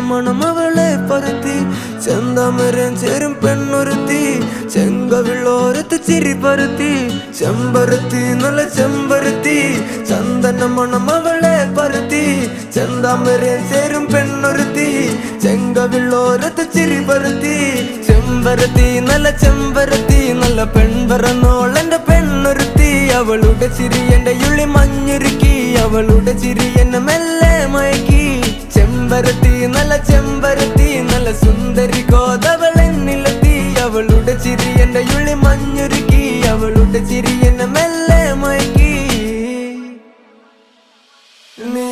മണം അവളെ പരത്തി ചെന്താമരൻ ചേരും പെണ്ണൊരുത്തി ചെങ്കവിള്ളോരത്ത് ചിരി പരത്തി ചെമ്പരത്തി നല്ല ചെമ്പരത്തി ചന്ദന മണം അവളെ പരത്തി ചെന്താമരൻ ചേരും പെണ്ണൊരുത്തി ചെങ്കവിള്ളോരത്ത് ചിരി പരത്തി ചെമ്പരത്തി നല്ല പെൺപറന്നോൾ എന്റെ പെണ്ണൊരുത്തി അവളുടെ ചിരി എന്റെ ഉള്ളി മഞ്ഞുരുക്കി അവളുടെ ചിരി എന്നെ മെല്ലെ മയക്കി ചെമ്പരത്തി നല്ല സുന്ദരി കോതവളെന്നിലെത്തി അവളുടെ ചിരി എന്റെ ഉള്ളി മഞ്ഞുരുക്കി അവളുടെ ചിരി എന്നെ മെല്ലെ മയക്കി നീ